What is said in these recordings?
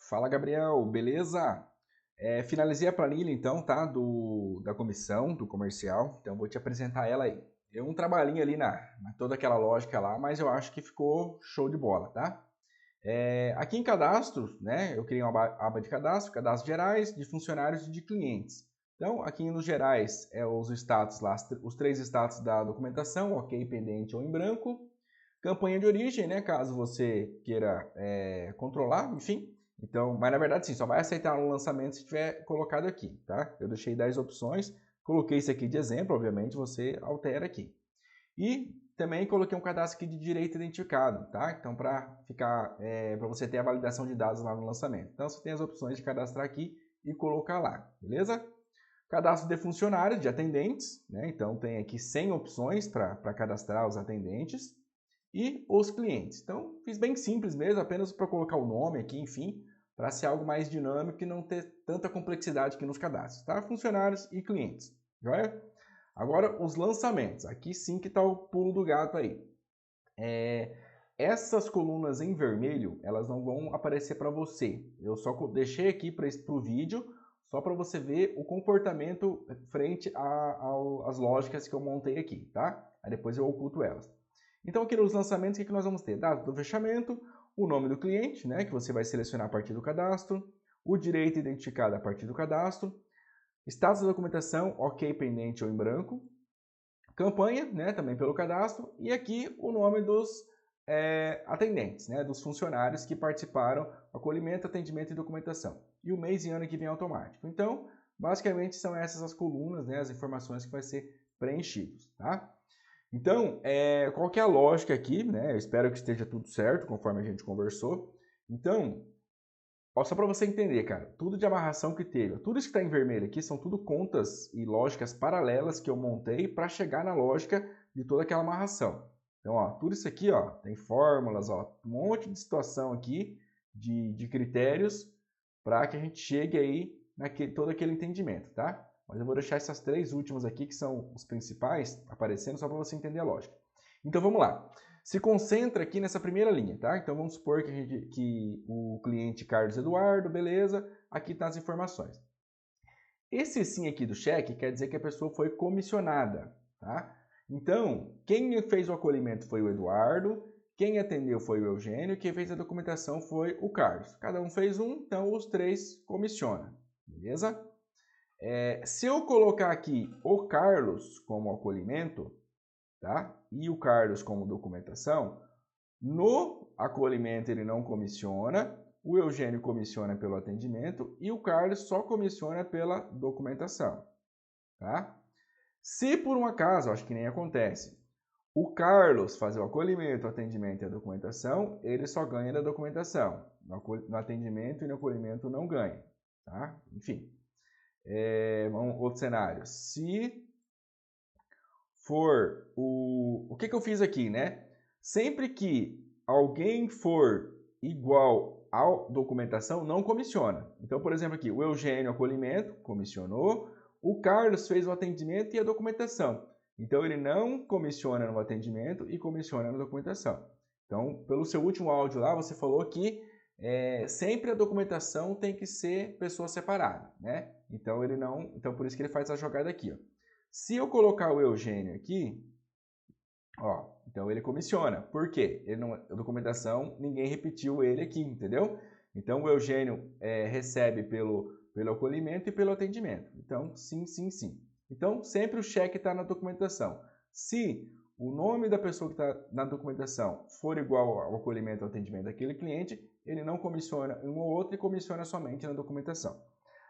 Fala, Gabriel, beleza? Finalizei a planilha então, tá? Da comissão, do comercial. Então vou te apresentar ela aí. Deu um trabalhinho ali na toda aquela lógica lá, mas eu acho que ficou show de bola, tá? Aqui em cadastro, né? Eu criei uma aba de cadastro, cadastros gerais, de funcionários e de clientes. Então, aqui nos gerais, os status lá, os três status da documentação, ok, pendente ou em branco. Campanha de origem, né? Caso você queira controlar, enfim. Então, mas na verdade sim, só vai aceitar o lançamento se tiver colocado aqui, tá? Eu deixei 10 opções, coloquei isso aqui de exemplo, obviamente você altera aqui. E também coloquei um cadastro aqui de direito identificado, tá? Então, para você ter a validação de dados lá no lançamento. Então, você tem as opções de cadastrar aqui e colocar lá, beleza? Cadastro de funcionários, de atendentes, né? Então, tem aqui 100 opções para cadastrar os atendentes e os clientes. Então, fiz bem simples mesmo, apenas para colocar o nome aqui, enfim, para ser algo mais dinâmico e não ter tanta complexidade aqui nos cadastros, tá? Funcionários e clientes, joia? Agora, os lançamentos. Aqui sim que está o pulo do gato aí. Essas colunas em vermelho, elas não vão aparecer para você. Eu só deixei aqui para o vídeo, só para você ver o comportamento frente às lógicas que eu montei aqui, tá? Aí depois eu oculto elas. Então aqui nos lançamentos, o que nós vamos ter? Data do fechamento, o nome do cliente, né, que você vai selecionar a partir do cadastro, o direito identificado a partir do cadastro, status da documentação, ok, pendente ou em branco, campanha, né, também pelo cadastro, e aqui o nome dos atendentes, né, dos funcionários que participaram, acolhimento, atendimento e documentação. E o mês e ano que vem automático. Então, basicamente são essas as colunas, né, as informações que vai ser preenchidos, tá? Então, qual que é a lógica aqui, né? Eu espero que esteja tudo certo, conforme a gente conversou. Então, só para você entender, cara, tudo de amarração que teve, tudo isso que está em vermelho aqui são tudo contas e lógicas paralelas que eu montei para chegar na lógica de toda aquela amarração. Então, ó, tudo isso aqui, ó, tem fórmulas, ó, um monte de situação aqui de critérios para que a gente chegue aí todo aquele entendimento, tá? Mas eu vou deixar essas três últimas aqui, que são os principais, aparecendo só para você entender a lógica. Então vamos lá. Se concentra aqui nessa primeira linha, tá? Então vamos supor que o cliente Carlos Eduardo, beleza, aqui estão as informações. Esse sim aqui do cheque quer dizer que a pessoa foi comissionada, tá? Então, quem fez o acolhimento foi o Eduardo, quem atendeu foi o Eugênio, quem fez a documentação foi o Carlos. Cada um fez um, então os três comissiona, beleza? Se eu colocar aqui o Carlos como acolhimento, tá? E o Carlos como documentação, no acolhimento ele não comissiona, o Eugênio comissiona pelo atendimento e o Carlos só comissiona pela documentação, tá? Se por um acaso, acho que nem acontece, o Carlos fazer o acolhimento, o atendimento e a documentação, ele só ganha da documentação. No atendimento e no acolhimento não ganha, tá? Enfim, outro cenário. Se for o que eu fiz aqui, né? Sempre que alguém for igual à documentação, não comissiona. Então, por exemplo, aqui, o Eugênio acolhimento comissionou, o Carlos fez o atendimento e a documentação. Então, ele não comissiona no atendimento e comissiona na documentação. Então, pelo seu último áudio lá, você falou que sempre a documentação tem que ser pessoa separada, né? Então, ele não. Então, por isso que ele faz a jogada aqui, ó. Se eu colocar o Eugênio aqui, ó, então ele comissiona. Por quê? A documentação, ninguém repetiu ele aqui, entendeu? Então o Eugênio recebe pelo acolhimento e pelo atendimento. Então, sim, sim, sim. Então, sempre o cheque está na documentação. Se o nome da pessoa que está na documentação for igual ao acolhimento ou atendimento daquele cliente, ele não comissiona um ou outro e comissiona somente na documentação.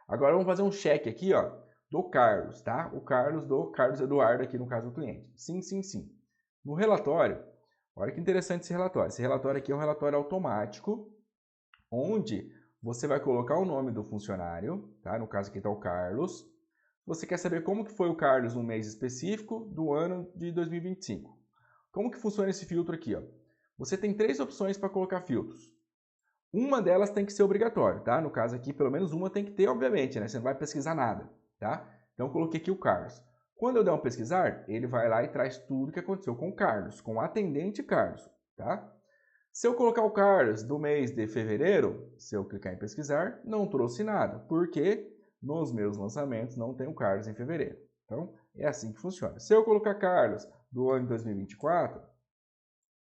Agora vamos fazer um cheque aqui, ó, do Carlos, tá? O Carlos do Carlos Eduardo aqui no caso do cliente. Sim, sim, sim. No relatório, olha que interessante esse relatório. Esse relatório aqui é um relatório automático, onde você vai colocar o nome do funcionário, tá? No caso aqui está o Carlos. Você quer saber como que foi o Carlos no mês específico do ano de 2025. Como que funciona esse filtro aqui, ó? Você tem três opções para colocar filtros. Uma delas tem que ser obrigatório, tá? No caso aqui, pelo menos uma tem que ter, obviamente, né? Você não vai pesquisar nada, tá? Então, eu coloquei aqui o Carlos. Quando eu der um pesquisar, ele vai lá e traz tudo o que aconteceu com o Carlos, com o atendente Carlos, tá? Se eu colocar o Carlos do mês de fevereiro, se eu clicar em pesquisar, não trouxe nada, porque nos meus lançamentos não tem o Carlos em fevereiro. Então, é assim que funciona. Se eu colocar Carlos do ano de 2024,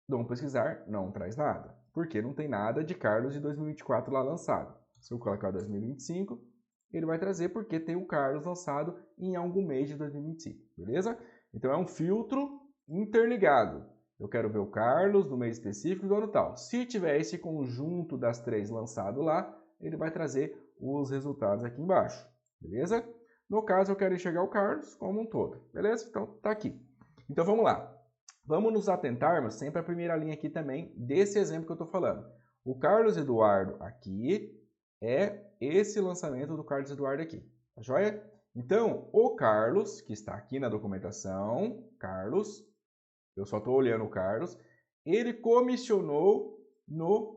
vamos pesquisar, não traz nada, porque não tem nada de Carlos de 2024 lá lançado. Se eu colocar 2025, ele vai trazer porque tem o Carlos lançado em algum mês de 2025, beleza? Então é um filtro interligado. Eu quero ver o Carlos no mês específico do ano tal. Se tiver esse conjunto das três lançado lá, ele vai trazer os resultados aqui embaixo, beleza? No caso, eu quero enxergar o Carlos como um todo, beleza? Então tá aqui. Então vamos lá. Vamos nos atentarmos sempre à primeira linha aqui também desse exemplo que eu estou falando. O Carlos Eduardo aqui é esse lançamento do Carlos Eduardo aqui, tá joia? Então, o Carlos, que está aqui na documentação, Carlos, eu só estou olhando o Carlos, ele comissionou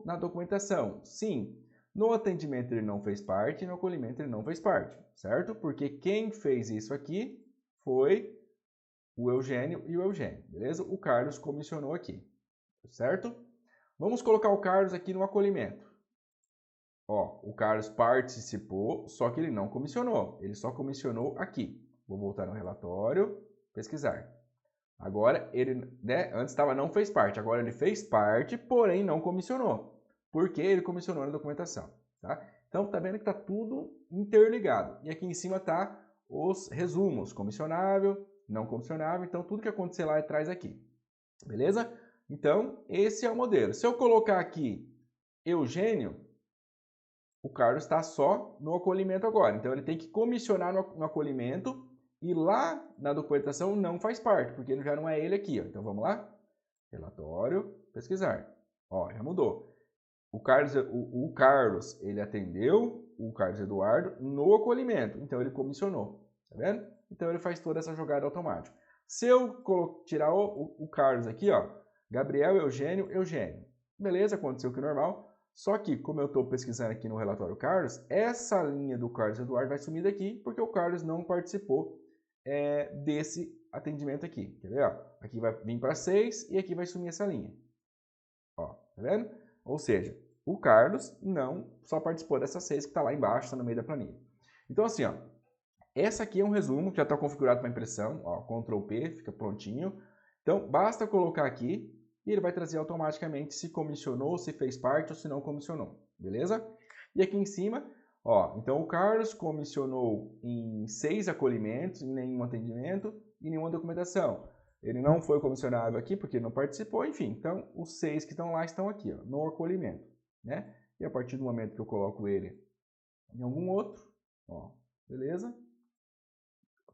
na documentação. Sim, no atendimento ele não fez parte, no acolhimento ele não fez parte, certo? Porque quem fez isso aqui foi o Eugênio e o Eugênio, beleza? O Carlos comissionou aqui, certo? Vamos colocar o Carlos aqui no acolhimento. Ó, o Carlos participou, só que ele não comissionou. Ele só comissionou aqui. Vou voltar no relatório, pesquisar. Agora, ele, né, antes estava não fez parte, agora ele fez parte, porém não comissionou. Porque ele comissionou na documentação, tá? Então, tá vendo que tá tudo interligado. E aqui em cima tá os resumos, comissionável, não comissionável, então tudo que acontecer lá traz aqui, beleza? Então, esse é o modelo. Se eu colocar aqui Eugênio, o Carlos está só no acolhimento agora. Então, ele tem que comissionar no acolhimento e lá na documentação não faz parte, porque ele já não é ele aqui. Ó. Então, vamos lá? Relatório, pesquisar. Ó, já mudou. O Carlos, ele atendeu o Carlos Eduardo no acolhimento. Então, ele comissionou. Tá vendo? Então, ele faz toda essa jogada automática. Se eu tirar o Carlos aqui, ó, Gabriel, Eugênio, Eugênio. Beleza, aconteceu que normal. Só que, como eu estou pesquisando aqui no relatório Carlos, essa linha do Carlos Eduardo vai sumir daqui, porque o Carlos não participou desse atendimento aqui. Quer ver? Ó? Aqui vai vir para 6 e aqui vai sumir essa linha. Ó, tá vendo? Ou seja, o Carlos não só participou dessa 6 que está lá embaixo, está no meio da planilha. Então, assim, ó, essa aqui é um resumo que já está configurado para impressão. Ó, Ctrl P, fica prontinho. Então, basta colocar aqui e ele vai trazer automaticamente se comissionou, se fez parte ou se não comissionou, beleza? E aqui em cima, ó, então o Carlos comissionou em 6 acolhimentos, em nenhum atendimento e nenhuma documentação. Ele não foi comissionável aqui porque ele não participou, enfim. Então, os 6 que estão lá estão aqui, ó, no acolhimento, né? E a partir do momento que eu coloco ele em algum outro, ó, beleza?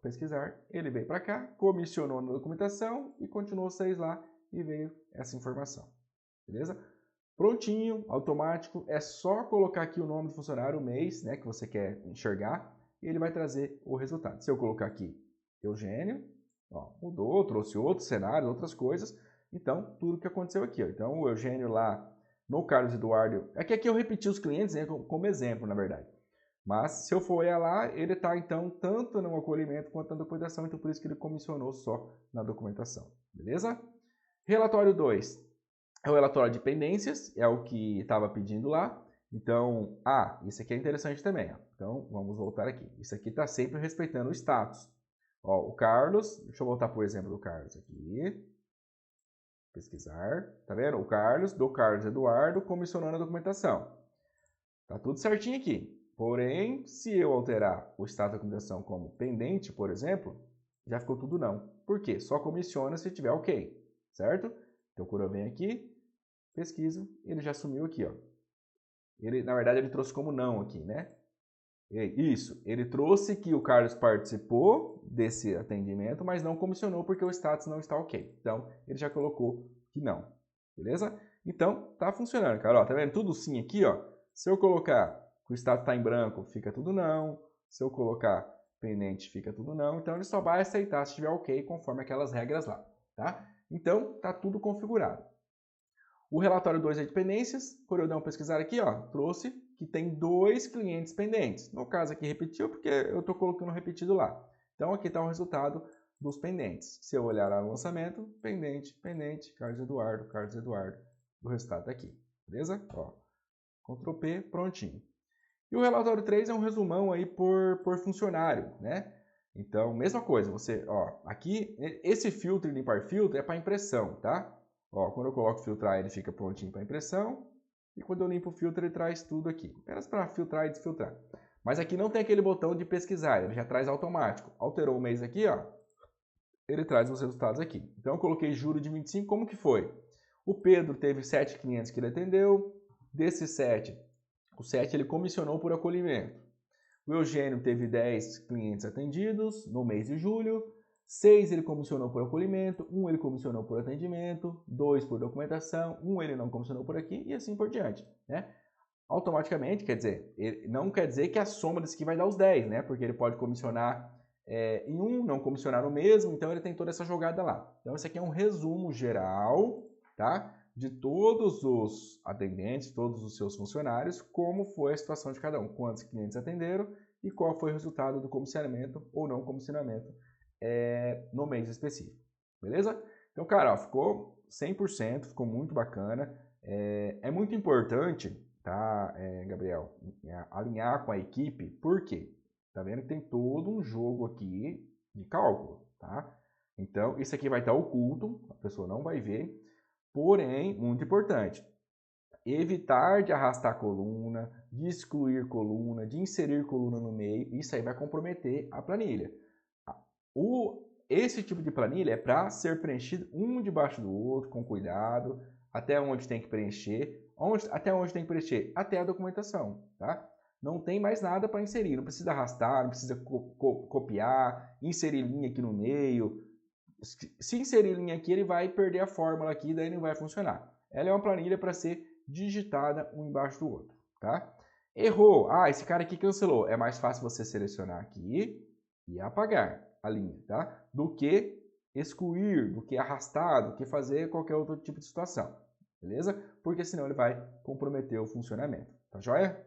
Pesquisar, ele veio para cá, comissionou na documentação e continuou 6 lá e veio essa informação, beleza? Prontinho, automático, é só colocar aqui o nome do funcionário, o mês, né, que você quer enxergar, e ele vai trazer o resultado. Se eu colocar aqui Eugênio, ó, mudou, trouxe outros cenários, outras coisas, então tudo que aconteceu aqui, ó. Então o Eugênio lá no Carlos Eduardo, aqui eu repeti os clientes, né, como exemplo, na verdade. Mas se eu for olhar lá, ele está então tanto no acolhimento quanto na documentação, então por isso que ele comissionou só na documentação, beleza? Relatório 2 é o relatório de pendências, é o que estava pedindo lá. Então, isso aqui é interessante também. Ó. Então, vamos voltar aqui. Isso aqui está sempre respeitando o status. Ó, o Carlos, deixa eu voltar para o exemplo do Carlos aqui. Pesquisar, tá vendo? O Carlos, do Carlos Eduardo, comissionando a documentação. Tá tudo certinho aqui. Porém, se eu alterar o status da documentação como pendente, por exemplo, já ficou tudo não. Por quê? Só comissiona se tiver ok, certo? Então, quando eu venho aqui, pesquiso, ele já sumiu aqui, ó. Ele, na verdade, ele trouxe como não aqui, né? Isso, ele trouxe que o Carlos participou desse atendimento, mas não comissionou porque o status não está ok. Então, ele já colocou que não, beleza? Então, tá funcionando, cara. Ó, tá vendo? Tudo sim aqui, ó. Se eu colocar que o status está em branco, fica tudo não. Se eu colocar pendente, fica tudo não. Então, ele só vai aceitar se estiver ok, conforme aquelas regras lá, tá? Então, tá tudo configurado. O relatório 2 é de pendências, por eu dar uma pesquisar aqui, ó, trouxe que tem 2 clientes pendentes. No caso aqui repetiu, porque eu estou colocando repetido lá. Então aqui está o resultado dos pendentes. Se eu olhar lá no lançamento, pendente, pendente, Carlos Eduardo, do resultado tá aqui, beleza? Ó, Ctrl P, prontinho. E o relatório 3 é um resumão aí por funcionário, né? Então, mesma coisa, você, ó, aqui, esse filtro e limpar filtro é para impressão, tá? Ó, quando eu coloco filtrar, ele fica prontinho para impressão. E quando eu limpo o filtro, ele traz tudo aqui. Apenas para filtrar e desfiltrar. Mas aqui não tem aquele botão de pesquisar, ele já traz automático. Alterou o mês aqui, ó, ele traz os resultados aqui. Então, eu coloquei julho de 25, como que foi? O Pedro teve 7 clientes que ele atendeu. Desses 7, o 7 ele comissionou por acolhimento. O Eugênio teve 10 clientes atendidos no mês de julho. 6 ele comissionou por acolhimento, 1 ele comissionou por atendimento, 2 por documentação, 1 ele não comissionou por aqui e assim por diante, né? Automaticamente, quer dizer, não quer dizer que a soma desse aqui vai dar os 10, né? Porque ele pode comissionar em um, não comissionar no mesmo, então ele tem toda essa jogada lá. Então esse aqui é um resumo geral, tá? De todos os atendentes, todos os seus funcionários, como foi a situação de cada um, quantos clientes atenderam e qual foi o resultado do comissionamento ou não comissionamento no mês específico, beleza? Então, cara, ó, ficou 100%, ficou muito bacana. É muito importante, tá, Gabriel, alinhar com a equipe, por quê? Tá vendo que tem todo um jogo aqui de cálculo, tá? Então, isso aqui vai estar oculto, a pessoa não vai ver, porém, muito importante, evitar de arrastar coluna, de excluir coluna, de inserir coluna no meio, isso aí vai comprometer a planilha. Esse tipo de planilha é para ser preenchido um debaixo do outro, com cuidado, até onde tem que preencher. Até onde tem que preencher? Até a documentação, tá? Não tem mais nada para inserir, não precisa arrastar, não precisa copiar, inserir linha aqui no meio. Se inserir linha aqui, ele vai perder a fórmula aqui, daí não vai funcionar. Ela é uma planilha para ser digitada um embaixo do outro, tá? Errou, esse cara aqui cancelou. É mais fácil você selecionar aqui e apagar a linha, tá? Do que excluir, do que arrastar, do que fazer qualquer outro tipo de situação, beleza? Porque senão ele vai comprometer o funcionamento, tá joia?